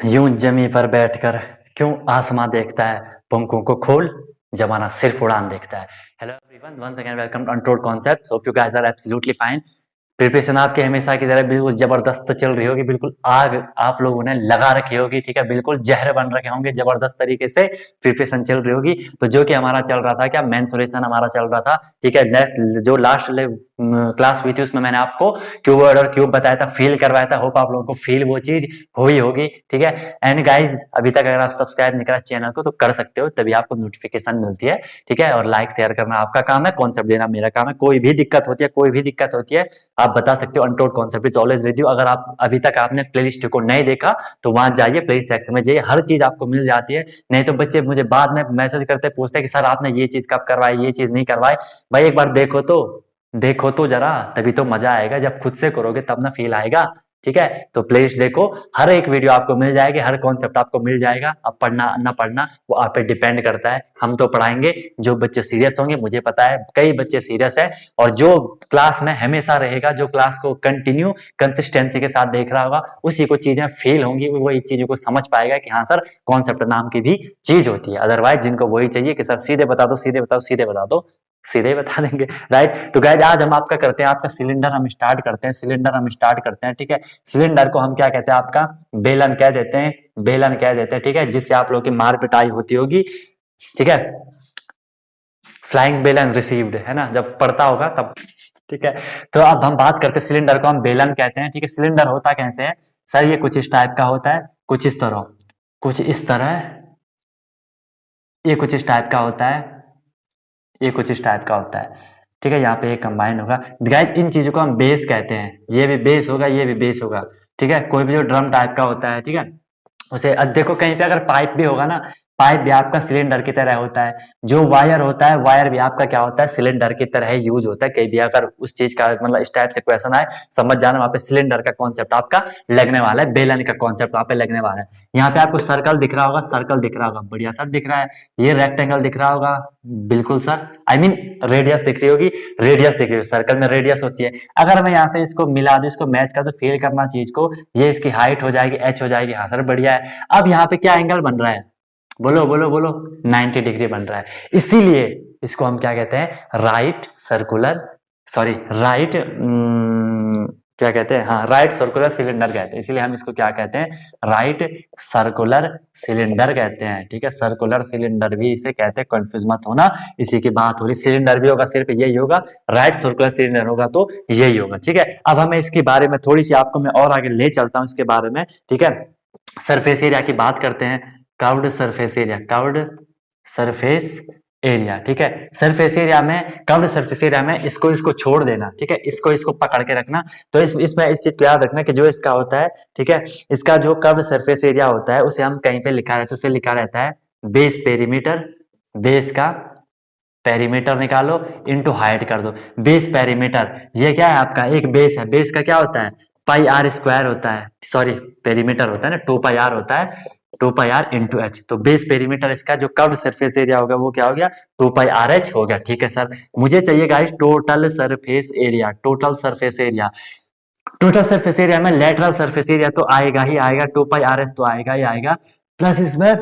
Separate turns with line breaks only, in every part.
यूं जमी पर बैठकर क्यों आसमां देखता है, पंखों को खोल जमाना सिर्फ उड़ान देखता है। Hello everyone, once again welcome to untold concepts. Hope you guys are absolutely fine. Preparation आपके हमेशा की तरह बिल्कुल जबरदस्त चल रही होगी, बिल्कुल आग आप लोगों ने लगा रखी होगी, ठीक है, बिल्कुल जहर बन रखे होंगे, जबरदस्त तरीके से प्रिपरेशन चल रही होगी। तो जो कि हमारा चल रहा था क्या, मेंसुरेशन हमारा चल रहा था, ठीक है। जो लास्ट क्लास हुई थी उसमें मैंने आपको क्यूब वर्ड और क्यूब बताया था, फील करवाया था। होप आप लोगों को फील वो चीज हुई होगी, ठीक है। एंड गाइज, अभी तक अगर आप सब्सक्राइब नहीं करा चैनल को तो कर सकते हो, तभी आपको नोटिफिकेशन मिलती है, ठीक है। और लाइक शेयर करना आपका काम है, कॉन्सेप्ट देना मेरा काम है। कोई भी दिक्कत होती है, कोई भी दिक्कत होती है, आप बता सकते हो। Untold concept is always with you. अगर आप अभी तक आपने प्लेलिस्ट को नहीं देखा तो वहां जाइए, प्लेलिस्ट सेक्शन में जाइए, हर चीज आपको मिल जाती है। नहीं तो बच्चे मुझे बाद में मैसेज करते पूछते हैं कि सर आपने ये चीज कब करवाई, ये चीज नहीं करवाई। भाई एक बार देखो तो जरा, तभी तो मजा आएगा। जब खुद से करोगे तब ना फील आएगा, ठीक है। तो प्लेलिस्ट देखो, हर एक वीडियो आपको मिल जाएगी, हर कॉन्सेप्ट आपको मिल जाएगा। अब पढ़ना ना पढ़ना वो आप पे डिपेंड करता है। हम तो पढ़ाएंगे, जो बच्चे सीरियस होंगे, मुझे पता है कई बच्चे सीरियस है, और जो क्लास में हमेशा रहेगा, जो क्लास को कंटिन्यू कंसिस्टेंसी के साथ देख रहा होगा, उसी को चीजें फील होंगी, वो इस चीजों को समझ पाएगा कि हाँ सर, कॉन्सेप्ट नाम की भी चीज होती है। अदरवाइज जिनको वही चाहिए कि सर सीधे बता दो, सीधे बताओ, सीधे बता दो, सीधे ही बता देंगे, राइट। तो गाइज आज हम आपका करते हैं, आपका सिलेंडर हम स्टार्ट करते हैं, सिलेंडर हम स्टार्ट करते हैं, ठीक है। सिलेंडर को हम क्या कहते हैं, आपका बेलन कह देते हैं, बेलन कह देते हैं, ठीक है, जिससे आप लोगों की मार पिटाई होती होगी, ठीक है। फ्लाइंग बेलन रिसीव्ड, है ना, जब पढ़ता होगा तब, ठीक है। तो अब हम बात करते हैं, सिलेंडर को हम बेलन कहते हैं, ठीक है। सिलेंडर होता कैसे है सर, ये कुछ इस टाइप का होता है, कुछ इस तरह, कुछ इस तरह, ये कुछ इस टाइप का होता है, ये कुछ इस टाइप का होता है, ठीक है। यहाँ पे ये कंबाइन होगा गाइस। इन चीजों को हम बेस कहते हैं, ये भी बेस होगा, ये भी बेस होगा, ठीक है। कोई भी जो ड्रम टाइप का होता है, ठीक है, उसे देखो कहीं पे अगर पाइप भी होगा ना, पाइप भी आपका सिलेंडर की तरह होता है। जो वायर होता है, वायर भी आपका क्या होता है, सिलेंडर की तरह यूज होता है। कहीं भी अगर उस चीज का मतलब इस टाइप से क्वेश्चन आए, समझ जाना वहां पे सिलेंडर का कॉन्सेप्ट आपका लगने वाला है, बेलन का कॉन्सेप्ट वहां पे लगने वाला है। यहाँ पे आपको सर्कल दिख रहा होगा, सर्कल दिख रहा होगा, बढ़िया सर दिख रहा है। ये रेक्टेंगल दिख रहा होगा, बिल्कुल सर, आई मीन रेडियस दिख रही होगी, रेडियस दिख रही होगी, सर्कल में रेडियस होती है। अगर मैं यहाँ से इसको मिला दूं, इसको मैच कर दूं, फील करना चीज को, ये इसकी हाइट हो जाएगी, एच हो जाएगी, हाँ सर बढ़िया है। अब यहाँ पे क्या एंगल बन रहा है, बोलो बोलो बोलो, 90 डिग्री बन रहा है। इसीलिए इसको हम क्या कहते हैं, राइट सर्कुलर, सॉरी राइट, क्या कहते हैं, हाँ राइट सर्कुलर सिलेंडर कहते हैं। इसीलिए हम इसको क्या कहते हैं, राइट सर्कुलर सिलेंडर कहते हैं, ठीक है। सर्कुलर सिलेंडर भी इसे कहते हैं, कंफ्यूज मत होना, इसी की बात हो रही। सिलेंडर भी होगा सिर्फ यही होगा, राइट सर्कुलर सिलेंडर होगा तो यही होगा, ठीक है। अब हमें इसके बारे में थोड़ी सी आपको मैं और आगे ले चलता हूँ इसके बारे में, ठीक है। सरफेस एरिया की बात करते हैं, curved surface area, curved surface area, ठीक है। सरफेस एरिया में, कर्व्ड सरफेस एरिया में इसको छोड़ देना, ठीक है, इसको पकड़ के रखना। तो इसमें इस चीज को याद रखना कि जो इसका होता है, ठीक है, इसका जो कर्व्ड सरफेस एरिया होता है उसे हम कहीं पे लिखा रहता है, उसे लिखा रहता है बेस पेरीमीटर, बेस का पेरीमीटर निकालो इनटू हाइट कर दो, बेस पेरीमीटर। ये क्या है आपका, एक बेस है, बेस का क्या होता है, पाई आर स्क्वायर होता है, सॉरी पेरीमीटर होता है ना, 2 पाई आर होता है, 2 पाई आर इंटू एच। तो बेस पेरीमीटर इसका जो कर्व्ड सरफेस एरिया होगा वो क्या हो गया, 2 पाई आर एच हो गया, ठीक है सर। मुझे चाहिए guys total surface area, total surface area. Total surface area में लेटरल सरफेस एरिया तो आएगा ही आएगा, 2 पाई आर एच तो आएगा ही आएगा, प्लस इसमें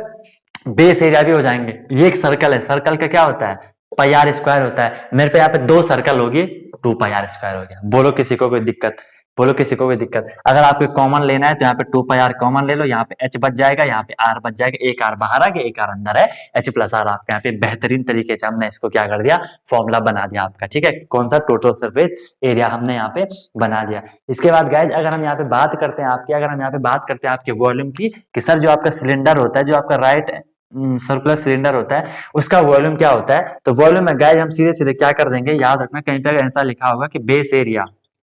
बेस एरिया भी हो जाएंगे। ये एक सर्कल है, सर्कल का क्या होता है, पाई आर स्क्वायर होता है। मेरे पे यहाँ पे 2 सर्कल होगी, 2 पाई आर स्क्वायर हो गया। बोलो किसी को कोई दिक्कत, बोलो किसी को कोई दिक्कत। अगर आपको कॉमन लेना है तो यहाँ पे 2 पाई आर कॉमन ले लो, यहाँ पे एच बच जाएगा, यहाँ पे आर बच जाएगा, एक आर बाहर आ गया, एक आर अंदर है, एच प्लस आर आपका यहाँ पे बेहतरीन तरीके से हमने इसको क्या कर दिया, फॉर्मूला बना दिया आपका, ठीक है। कौन सा, टोटल सरफेस एरिया हमने यहाँ पे बना दिया। इसके बाद गाइज अगर हम यहाँ पे बात करते हैं आपकी, अगर हम यहाँ पे बात करते हैं आपके वॉल्यूम की, कि सर जो आपका सिलेंडर होता है, जो आपका राइट सर्कुलर सिलेंडर होता है, उसका वॉल्यूम क्या होता है। तो वॉल्यूम में गाइस हम सीधे सीधे क्या कर देंगे, याद रखना कहीं पे ऐसा लिखा होगा कि बेस एरिया,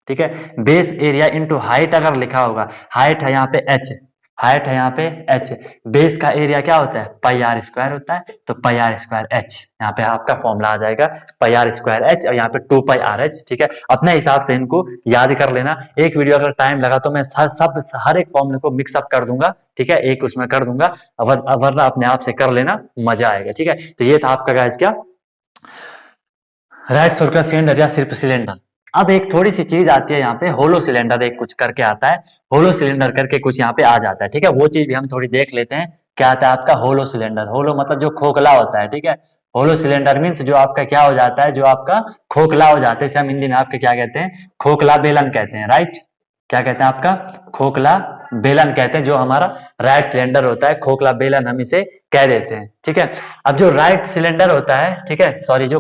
ठीक है, बेस एरिया इंटू हाइट अगर लिखा होगा, हाइट है यहाँ पे एच, हाइट है यहाँ पे एच, बेस का एरिया क्या होता है, पाई आर स्क्वायर होता है, तो पाई आर स्क्वायर एच, यहाँ पे आपका फॉर्मूला आ जाएगा पाई आर स्क्वायर एच, और यहाँ पे 2 पाई आर एच, ठीक है। अपने हिसाब से इनको याद कर लेना। एक वीडियो अगर टाइम लगा तो मैं हर एक फॉर्मूले को मिक्सअप कर दूंगा, ठीक है, एक उसमें कर दूंगा, वरना अपने आप से कर लेना, मजा आएगा, ठीक है। तो ये था आपका गाइस क्या, राइट सर्कुलर सिलेंडर या सिर्फ सिलेंडर, अब एक थोड़ी सी चीज आती है यहाँ पे, होलो सिलेंडर एक कुछ करके आता है, होलो सिलेंडर करके कुछ यहाँ पे आ जाता है, ठीक है, वो चीज भी हम थोड़ी देख लेते हैं। क्या आता है आपका होलो सिलेंडर, होलो मतलब जो खोखला होता है, ठीक है। होलो सिलेंडर मीन्स जो आपका क्या हो जाता है, जो आपका खोखला हो जाता है, इसे हम हिंदी में आपके क्या कहते हैं, खोखला बेलन कहते हैं, राइट। क्या कहते हैं आपका, खोखला बेलन कहते हैं। जो हमारा राइट सिलेंडर होता है, खोखला बेलन हम इसे कह देते हैं, ठीक है। अब जो राइट सिलेंडर होता है, ठीक है, सॉरी, जो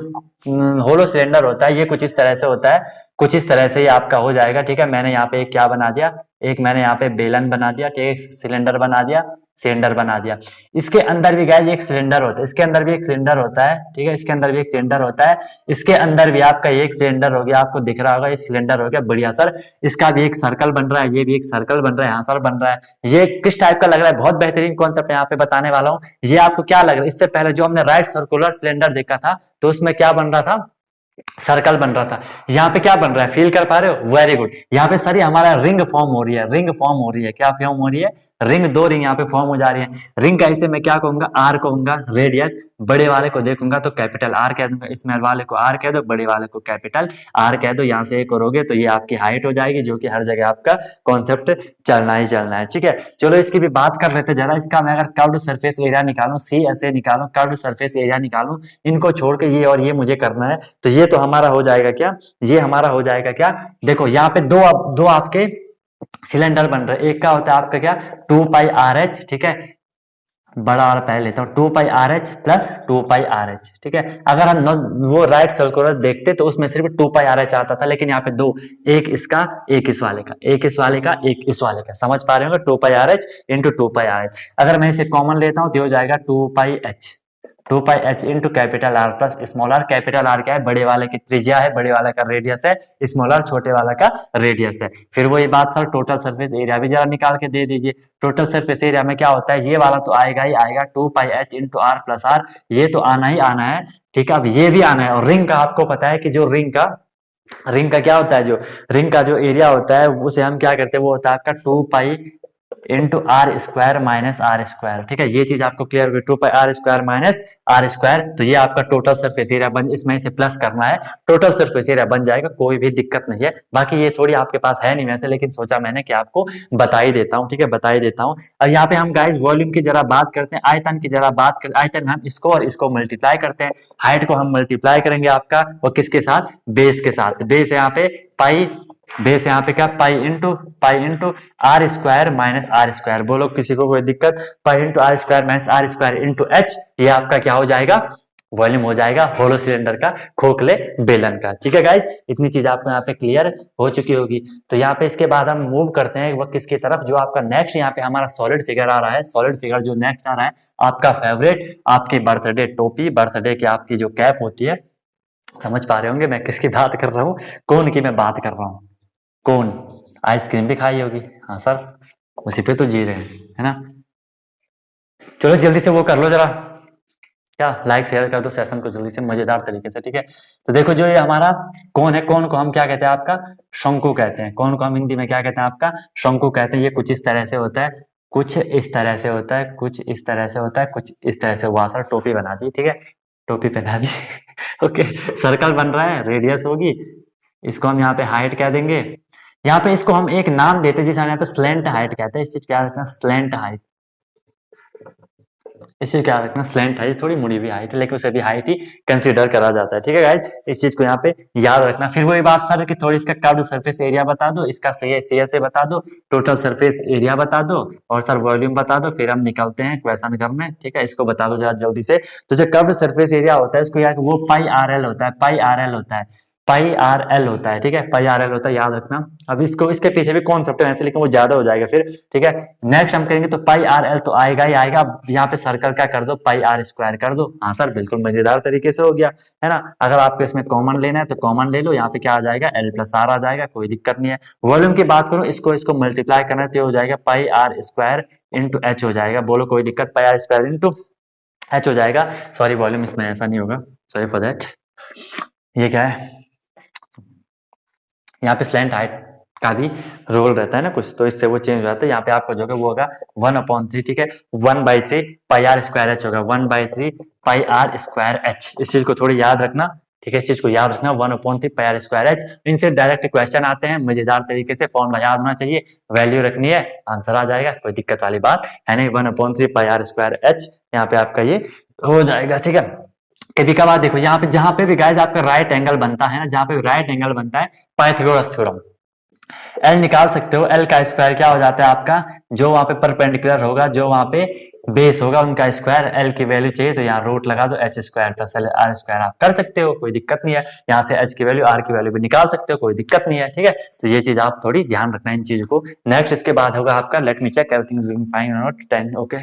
होलो सिलेंडर होता है, ये कुछ इस तरह से होता है, कुछ इस तरह से ही आपका हो जाएगा, ठीक है। मैंने यहाँ पे एक क्या बना दिया, एक मैंने यहाँ पे बेलन बना दिया, ठीक है, सिलेंडर बना दिया, सिलेंडर बना दिया। इसके अंदर भी गाइस एक सिलेंडर होता है, इसके अंदर भी एक सिलेंडर होता है, ठीक है, इसके अंदर भी एक सिलेंडर होता है, इसके अंदर भी आपका एक सिलेंडर हो गया, आपको दिख रहा होगा ये सिलेंडर हो गया, बढ़िया सर। इसका भी एक सर्कल बन रहा है, ये भी एक सर्कल बन रहा है, यहाँ सर बन रहा है। ये किस टाइप का लग रहा है, बहुत बेहतरीन कॉन्सेप्ट यहाँ पे बताने वाला हूँ। ये आपको क्या लग रहा है, इससे पहले जो हमने राइट सर्कुलर सिलेंडर देखा था, तो उसमें क्या बन रहा था, सर्कल बन रहा था। यहाँ पे क्या बन रहा है, फील कर पा रहे हो, वेरी गुड। यहाँ पे सर हमारा रिंग फॉर्म हो रही है, रिंग फॉर्म हो रही है, क्या फॉर्म हो रही है, रिंग, दो रिंग यहाँ पे फॉर्म हो जा रही है। रिंग का इसे मैं क्या कहूंगा, आर कहूंगा, रेडियस, बड़े वाले को देखूंगा तो कैपिटल आर कह दूंगा, स्मॉल वाले को आर कह दो, बड़े वाले को कैपिटल आर कह दो। यहाँ से एक करोगे तो ये आपकी हाइट हो जाएगी, जो कि हर जगह आपका कॉन्सेप्ट चलना ही चलना है, ठीक है। चलो इसकी भी बात कर लेते जरा। इसका मैं अगर कर्व्ड सरफेस एरिया निकालूं, सी ऐसे निकालूं, कर्व्ड सरफेस एरिया निकालूं, इनको छोड़ के ये और ये मुझे करना है, तो ये तो हमारा हो जाएगा क्या, ये हमारा हो जाएगा क्या, देखो यहाँ पे दो आपके सिलेंडर बन रहे, एक का होता है आपका क्या, 2πRh, ठीक है, बड़ा और पहले लेता हूँ, 2πRh प्लस 2πRh, ठीक है। अगर हम वो राइट सर्कुलर देखते तो उसमें सिर्फ 2πRh आता था, लेकिन यहाँ पे दो, एक इसका, एक इस वाले का, एक इस वाले का, एक इस वाले का, समझ पा रहे होंगे, 2πRh इंटू 2πRh। अगर मैं इसे कॉमन लेता हूँ तो हो जाएगा 2πH, 2πH into capital R plus small R. Capital R क्या है, बड़े वाले की त्रिज्या है, बड़े वाले का रेडियस है, स्मॉल आर छोटे वाला का रेडियस है। फिर वही बात सर, टोटल सरफेस एरिया भी जरा निकाल के दे दीजिए। टोटल सरफेस एरिया में क्या होता है, ये वाला तो आएगा ही आएगा, 2πH into are plus are, ये तो आना ही आना है, ठीक है। अब ये भी आना है, और रिंग का आपको पता है कि जो रिंग का क्या होता है, जो रिंग का जो एरिया होता है उसे हम क्या करते हैं, वो होता है आपका 2π into are square minus are square, ठीक है। ये चीज आपको क्लियर होगी, 2πr square minus are square. तो ये आपका टोटल सरफेस एरिया बन, इसमें इसे प्लस करना है, टोटल सरफेस एरिया बन जाएगा, कोई भी दिक्कत नहीं है। बाकी ये थोड़ी आपके पास है नहीं वैसे, लेकिन सोचा मैंने कि आपको बता ही देता हूँ, ठीक है, बता ही देता हूँ। अब यहाँ पे हम गाइस वॉल्यूम की जरा बात करते हैं, आयतन की जरा बात करते हैं। आयतन हम इसको और इसको मल्टीप्लाई करते हैं, हाइट को हम मल्टीप्लाई करेंगे आपका, और किसके साथ, बेस के साथ। बेस यहाँ पे पाई, बेस यहाँ पे क्या, pi into are square minus are square. बोलो किसी को कोई दिक्कत, pi into are square minus are square into H, ये आपका क्या हो जाएगा, वॉल्यूम हो जाएगा होलो सिलेंडर का, खोखले बेलन का, ठीक है गाइस। इतनी चीज आपको यहाँ पे क्लियर हो चुकी होगी। तो यहाँ पे इसके बाद हम मूव करते हैं वो किसकी तरफ, जो आपका नेक्स्ट यहाँ पे हमारा सॉलिड फिगर आ रहा है। सॉलिड फिगर जो नेक्स्ट आ रहा है, आपका फेवरेट, आपकी बर्थडे टोपी, बर्थडे की आपकी जो कैप होती है। समझ पा रहे होंगे मैं किसकी बात कर रहा हूँ, कौन की मैं बात कर रहा हूँ, कौन, आइसक्रीम भी खाई होगी, हाँ सर, उसी पे तो जी रहे हैं, है ना। चलो जल्दी से वो कर लो जरा, क्या लाइक शेयर कर दो सेशन को जल्दी से, मजेदार तरीके से, ठीक है। तो देखो जो ये हमारा कौन है, कौन को हम क्या कहते हैं, आपका शंकु कहते हैं। कौन को हम हिंदी में क्या कहते हैं, आपका शंकु कहते हैं। ये कुछ इस तरह से होता है, कुछ इस तरह से होता है, कुछ इस तरह से होता है, कुछ इस तरह से हुआ सर। टोपी बना दी, ठीक है, टोपी पहना दी ओके, सर्कल बन रहा है, रेडियस होगी, इसको हम यहाँ पे हाइट कह देंगे। यहाँ पे इसको हम एक नाम देते हैं जिसे हम यहाँ पे स्लेंट हाइट कहते हैं। इस चीज क्या रखना, स्लेंट हाइट, इसे क्या रखना, स्लेंट हाइट, थोड़ी मुड़ी हुई हाइट है, लेकिन उसे भी हाइट ही कंसीडर करा जाता है, ठीक है गाइस। इस चीज को यहाँ पे याद रखना। फिर वही बात सर कि थोड़ी इसका कर्व्ड सरफेस एरिया बता दो, इसका सही से बता दो, टोटल सरफेस एरिया बता दो, और सर वॉल्यूम बता दो। फिर हम निकलते हैं क्वेश्चन करने, ठीक है। इसको बता दो जरा जल्दी से। तो जो कर्व्ड सरफेस एरिया होता है, इसको यार वो πRl होता है, πRl होता है, πRl होता है, ठीक है, πRl होता है, याद रखना। अब इसको, इसके पीछे भी कॉन्सेप्ट है ऐसे, लेकिन वो ज्यादा हो जाएगा फिर, ठीक है। नेक्स्ट हम करेंगे तो πRl तो आएगा ही आएगा। यहाँ पे सर्कल क्या कर दो, πr स्क्वायर कर दो। हाँ सर, बिल्कुल मजेदार तरीके से हो गया, है ना। अगर आपको इसमें कॉमन लेना है तो कॉमन ले लो, यहाँ पे क्या आ जाएगा, l प्लस आर आ जाएगा, कोई दिक्कत नहीं है। वॉल्यूम की बात करूं, इसको मल्टीप्लाई करना तो हो जाएगा πr स्क्वायर इंटू एच हो जाएगा। बोलो कोई दिक्कत, πr स्क्वायर इंटू एच हो जाएगा। सॉरी वॉल्यूम इसमें ऐसा नहीं होगा, सॉरी फॉर दैट। ये क्या है, यहाँ पे स्लैंट हाइट का भी रोल रहता है ना कुछ, तो इससे वो चेंज हो जाता है। यहाँ पे आपको जो है वो होगा 1/3, ठीक है, 1/3 πr स्क्वायर एच होगा, 1/3 πr स्क्वायर एच। इस चीज को थोड़ी याद रखना, ठीक है, इस चीज को याद रखना, 1/3 पाई आर स्क्वायर एच। इनसे डायरेक्ट क्वेश्चन आते हैं, मजेदार तरीके से फॉर्मूला याद होना चाहिए, वैल्यू रखनी है, आंसर आ जाएगा, कोई दिक्कत वाली बात है नहीं। 1/3 पाई आर स्क्वायर एच यहाँ पे आपका ये हो जाएगा। ठीक है, कभी कभार देखो यहाँ पे जहां पे भी गाइस आपका राइट एंगल बनता है ना, जहां पे राइट एंगल बनता है, पाइथागोरस थ्योरम, एल निकाल सकते हो। एल का स्क्वायर क्या हो जाता है आपका, जो वहां पे परपेंडिकुलर होगा, जो वहां पे बेस होगा उनका स्क्वायर। एल की वैल्यू चाहिए तो यहाँ रूट लगा दो, H square plus L R square आप कर सकते हो, कोई दिक्कत नहीं है। यहाँ से एच की वैल्यू आर की वैल्यू भी निकाल सकते हो, कोई दिक्कत नहीं है। ठीक है, तो ये चीज आप थोड़ी ध्यान रखना इन चीजों को। नेक्स्ट इसके बाद होगा आपका let me check everything fine not 10। Okay,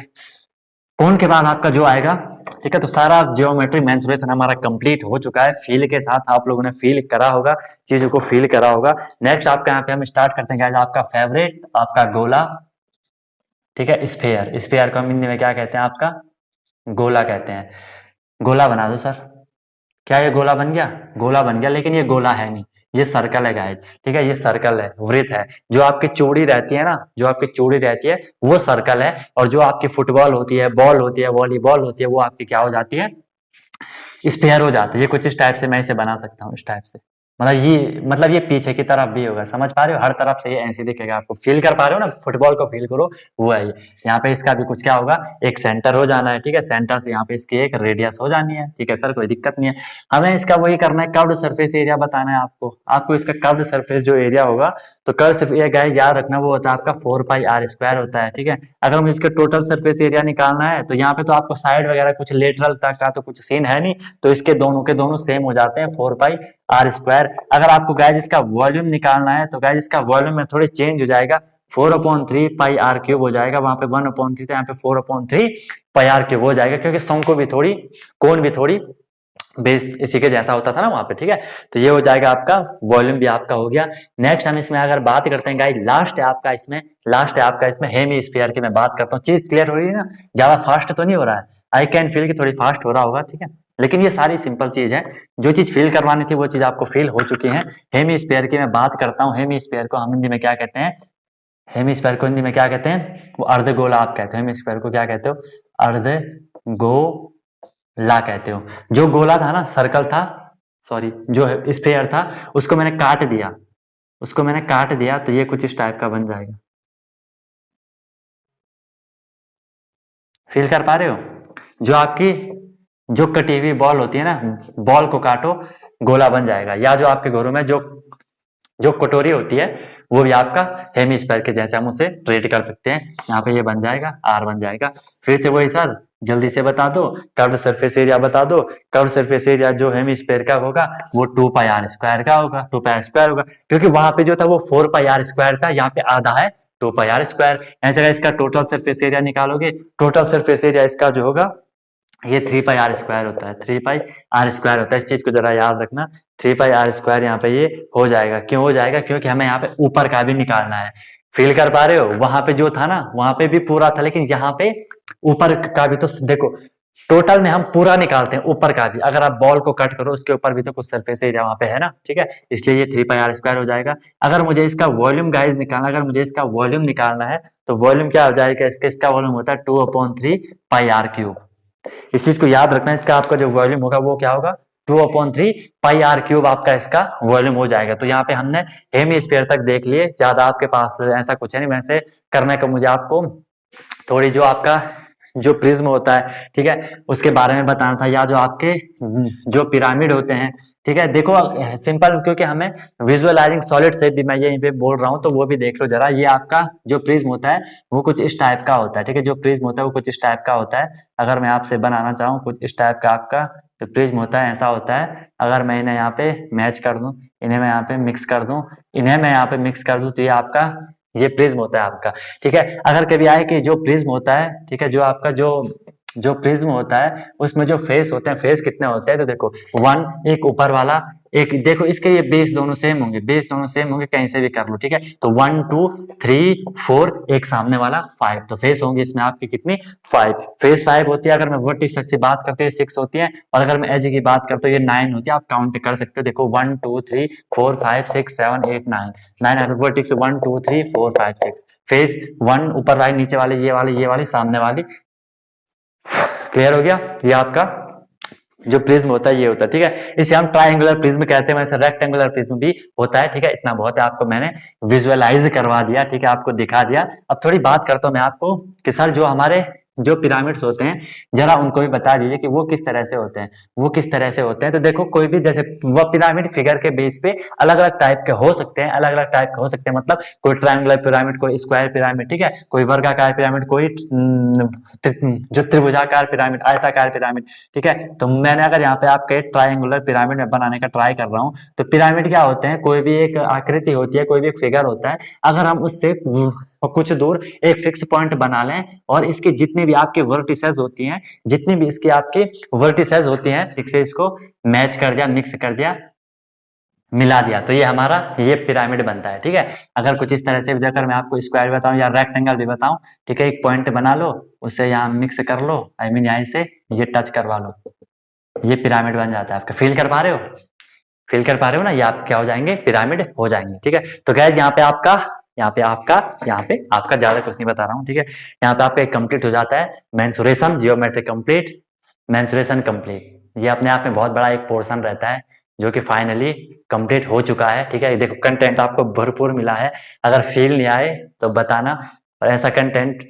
कोण के बाद आपका जो आएगा, ठीक है, तो सारा जियोमेट्री मेंसुरेशन हमारा कंप्लीट हो चुका है। फील के साथ आप लोगों ने फील करा होगा, चीजों को फील करा होगा। नेक्स्ट आपका यहाँ पे हम स्टार्ट करते हैं गाइस, आपका फेवरेट आपका गोला। ठीक है, स्फेयर, स्फेयर को हम हिंदी में क्या कहते हैं, आपका गोला कहते हैं। गोला बना दो सर, क्या ये गोला बन गया? गोला बन गया, लेकिन ये गोला है नहीं, ये सर्कल है गाइस। ठीक है, ये सर्कल है, वृत्त है। जो आपकी चूड़ी रहती है ना, जो आपकी चूड़ी रहती है वो सर्कल है, और जो आपकी फुटबॉल होती है, बॉल होती है, वॉलीबॉल होती है, वो आपकी क्या हो जाती है, स्पेयर हो जाती है। ये कुछ इस टाइप से मैं इसे बना सकता हूँ, इस टाइप से, मतलब ये पीछे की तरफ भी होगा, समझ पा रहे हो, हर तरफ से ये ऐसे दिखेगा आपको, फील कर पा रहे हो ना, फुटबॉल को फील करो, वो है ये। यहाँ पे इसका भी कुछ क्या होगा, एक सेंटर हो जाना है। ठीक है, सेंटर से यहाँ पे इसकी एक रेडियस हो जानी है। ठीक है सर, कोई दिक्कत नहीं है, हमें इसका वही करना है, कर्व्ड सरफेस एरिया बताना है आपको इसका कर्व्ड सरफेस जो एरिया होगा, तो कर्व्ड सरफेस एरिया गाइस याद रखना, वो होता है आपका 4 पाई आर स्क्वायर होता है। ठीक है, अगर मुझे इसका टोटल सरफेस एरिया निकालना है, तो यहाँ पे तो आपको साइड वगैरह कुछ लेटरल तक का तो कुछ सीन है नहीं, तो इसके दोनों के दोनों सेम हो जाते हैं, 4 पाई आर स्क्वायर। अगर आपको गाइस इसका वॉल्यूम निकालना है, तो गाइस इसका वॉल्यूम में थोड़ी चेंज हो जाएगा, 4/3 पाई आर क्यूब हो जाएगा, वहां पे 1/3 था, यहाँ पे 4/3 पाई आर क्यूब हो जाएगा, क्योंकि शंकु भी थोड़ी, कोण भी थोड़ी बेस इसी के जैसा होता था ना वहां पे। ठीक है, तो ये हो जाएगा आपका, वॉल्यूम भी आपका हो गया। नेक्स्ट हम इसमें अगर बात करते हैं गाइस, लास्ट है आपका इसमें हेमी स्फीयर की मैं बात करता हूँ। चीज क्लियर हो रही है ना, ज्यादा फास्ट तो नहीं हो रहा है, आई कैन फील की थोड़ी फास्ट हो रहा होगा। ठीक है, लेकिन ये सारी सिंपल चीज है, जो चीज फील करवानी थी वो चीज आपको फील हो चुकी है। हेमी स्फीयर की मैं बात करता हूँ, हेमी स्फीयर को हम हिंदी में क्या कहते हैं, हेमी स्फीयर को हिंदी में क्या कहते हैं, वो अर्धगोला आप कहते हो। हेमी स्फीयर को क्या कहते हो, अर्धगोला कहते हो। जो गोला था ना, सर्कल था, सॉरी जो स्फीयर था, उसको मैंने काट दिया, तो ये कुछ इस टाइप का बन जाएगा। फील कर पा रहे हो, जो आपकी जो कटी हुई बॉल होती है ना, बॉल को काटो, गोला बन जाएगा। या जो आपके घरों में जो कटोरी होती है, वो भी आपका हेमीस्फीयर के जैसे हम उसे ट्रीट कर सकते हैं। यहाँ पे ये बन जाएगा, आर बन जाएगा। फिर से वही सर, जल्दी से बता दो, कर्व्ड सरफेस एरिया बता दो। कर्व्ड सरफेस एरिया जो हेमीस्फीयर का होगा वो 2 पाई आर स्क्वायर का होगा, 2 पाई स्क्वायर होगा, क्योंकि वहां पे जो था वो 4 पाई आर स्क्वायर था, यहाँ पे आधा है 2 पाई आर स्क्वायर। ऐसे इसका टोटल सरफेस एरिया निकालोगे, टोटल सरफेस एरिया इसका जो होगा ये 3 पाई आर स्क्वायर होता है, 3 पाई आर स्क्वायर होता है। इस चीज को जरा याद रखना, 3 पाई आर स्क्वायर यहाँ पे ये हो जाएगा। क्यों हो जाएगा, क्योंकि हमें यहाँ पे ऊपर का भी निकालना है। फील कर पा रहे हो, वहां पे जो था ना, वहां पे भी पूरा था, लेकिन यहाँ पे ऊपर का भी तो देखो, टोटल में हम पूरा निकालते हैं, ऊपर का भी। अगर आप बॉल को कट करो, उसके ऊपर भी तो कुछ सरफेस एरिया वहां पे है ना। ठीक है, इसलिए ये 3 पाई आर स्क्वायर हो जाएगा। अगर मुझे इसका वॉल्यूम गाइस निकालना, है, तो वॉल्यूम क्या हो जाएगा, इसका वॉल्यूम होता है 2/3 पाई आर क्यूब। इस चीज को याद रखना, इसका आपका जो वॉल्यूम होगा वो क्या होगा, 2/3 पाई आर क्यूब आपका इसका वॉल्यूम हो जाएगा। तो यहाँ पे हमने हेमीस्फीयर तक देख लिए, ज्यादा आपके पास ऐसा कुछ है नहीं वैसे करने को। मुझे आपको थोड़ी जो आपका जो प्रिज्म होता है, ठीक है, उसके बारे में बताना था, या जो आपके जो पिरामिड होते हैं। ठीक है, देखो सिंपल, क्योंकि हमें विजुअलाइजिंग सॉलिड से भी मैं यहीं पे बोल रहा हूँ, तो वो भी देख लो जरा। ये आपका जो प्रिज्म होता है वो कुछ इस टाइप का होता है। ठीक है, जो प्रिज्म होता है वो कुछ इस टाइप का होता है। अगर मैं आपसे बनाना चाहूँ, कुछ इस टाइप का आपका जो प्रिज्म होता है ऐसा होता है। अगर मैं इन्हें यहाँ पे मैच कर दूं, इन्हें मैं यहाँ पे मिक्स कर दूं, तो ये आपका ये प्रिज्म होता है आपका। ठीक है, अगर कभी आए कि जो प्रिज्म होता है, ठीक है, जो आपका जो प्रिज्म होता है उसमें जो फेस होते हैं, फेस कितने होते हैं, तो देखो 1 एक ऊपर वाला, एक देखो इसके ये बेस दोनों सेम होंगे, कहीं से भी कर लो। ठीक है, तो 1 2 3 4, एक सामने वाला 5, तो फेस होंगे इसमें आपकी कितनी, 5 फेस 5 होती है। अगर मैं वर्टिक्स की बात करते हैं 6 होती है, और अगर मैं एज की बात करते हो ये 9 होती है। आप काउंट कर सकते हो, देखो 1 2 3 4 5 6 7 8 9 वर्टिक्स 1 2 3 4 5 6, फेस 1 ऊपर वाली, नीचे वाली, ये वाली, सामने वाली। क्लियर हो गया, ये आपका जो प्रिज्म होता है ये होता है, ठीक है। इसे हम ट्रायंगुलर प्रिज्म कहते हैं, वैसे रेक्टेंगुलर प्रिज्म भी होता है, ठीक है। इतना बहुत है, आपको मैंने विजुअलाइज करवा दिया, ठीक है, आपको दिखा दिया। अब थोड़ी बात करता हूं मैं आपको कि सर जो हमारे जो पिरामिड्स होते हैं जरा उनको भी बता दीजिए कि वो किस तरह से होते हैं, वो किस तरह से होते हैं। तो देखो कोई भी जैसे वो पिरामिड फिगर के बेस पे अलग अलग टाइप के हो सकते हैं, अलग अलग टाइप के हो सकते हैं, मतलब कोई ट्रायंगुलर पिरामिड, कोई स्क्वायर पिरामिड, ठीक है, कोई वर्गाकार पिरामिड, कोई जो त्रिभुजाकार पिरामिड, आयताकार पिरामिड, ठीक है। तो मैंने अगर यहाँ पे आपके ट्रायंगुलर पिरामिड में बनाने का ट्राई कर रहा हूँ, तो पिरामिड क्या होते हैं, कोई भी एक आकृति होती है, कोई भी एक फिगर होता है, अगर हम उससे कुछ दूर एक फिक्स पॉइंट बना लें और इसकी जितनी भी आपकी वर्टिसेस होती हैं, जितनी भी इसकी आपकी वर्टिसेस होती हैं, ठीक से इसको मैच कर दिया, मिक्स कर दिया, मिला दिया, तो ये हमारा ये पिरामिड बनता है, ठीक है। अगर कुछ इस तरह से भी अगर मैं आपको स्क्वायर बताऊं या रेक्टेंगल भी बताऊं, ठीक है, एक पॉइंट बना लो, उसे यहाँ मिक्स कर लो, आई मीन यहाँ से ये टच करवा लो, ये पिरामिड बन जाता है आपका। फील कर पा रहे हो, फील कर पा रहे हो ना, ये आप क्या हो जाएंगे, पिरामिड हो जाएंगे, ठीक है। तो गाइस यहाँ पे आपका ज्यादा कुछ नहीं बता रहा हूँ, ठीक है। यहाँ पे आपका एक कंप्लीट हो जाता है mensuration, geometric complete, mensuration complete. ये अपने आप में बहुत बड़ा एक पोर्शन रहता है जो कि फाइनली कंप्लीट हो चुका है, ठीक है। देखो कंटेंट आपको भरपूर मिला है, अगर फील नहीं आए तो बताना, और ऐसा कंटेंट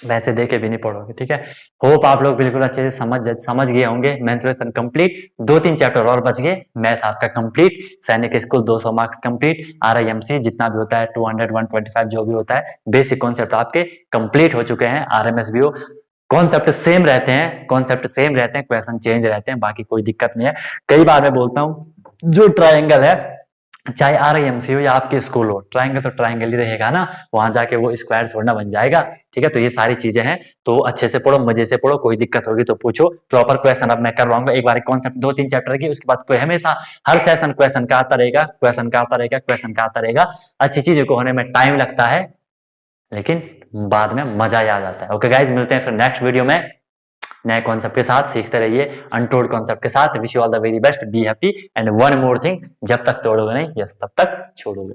वैसे देके भी नहीं पढ़ोगे, ठीक है। होप आप लोग बिल्कुल अच्छे से समझ गए होंगे। मेंसुरेशन कंप्लीट, 2-3 चैप्टर और बच गए, मैथ आपका कंप्लीट, सैनिक स्कूल 200 मार्क्स कंप्लीट, RIMC जितना भी होता है 200 125 जो भी होता है, बेसिक कॉन्सेप्ट आपके कंप्लीट हो चुके हैं। RMSBO कॉन्सेप्ट सेम रहते हैं, क्वेश्चन चेंज रहते हैं, बाकी कोई दिक्कत नहीं है। कई बार मैं बोलता हूँ जो ट्रायंगल है, चाहे RIMC हो या आपके स्कूल हो, ट्रायंगल तो ट्रायंगल ही रहेगा ना, वहां जाके वो स्क्वायर थोड़ा ना बन जाएगा, ठीक है। तो ये सारी चीजें हैं, तो अच्छे से पढ़ो, मजे से पढ़ो, कोई दिक्कत होगी तो पूछो। प्रॉपर क्वेश्चन अब मैं करवाऊंगा, एक बार कॉन्सेप्ट 2-3 चैप्टर की, उसके बाद कोई हमेशा हर सेशन क्वेश्चन का आता रहेगा, क्वेश्चन का आता रहेगा। अच्छी चीजों को होने में टाइम लगता है, लेकिन बाद में मजा ही आ जाता है। ओके गाइज, मिलते हैं फिर नेक्स्ट वीडियो में नए कॉन्सेप्ट के साथ, सीखते रहिए अनटोल्ड कॉन्सेप्ट के साथ। Wish you all the very best, be happy, and one more thing, जब तक तोड़ोगे नहीं, यस तब तक छोड़ोगे।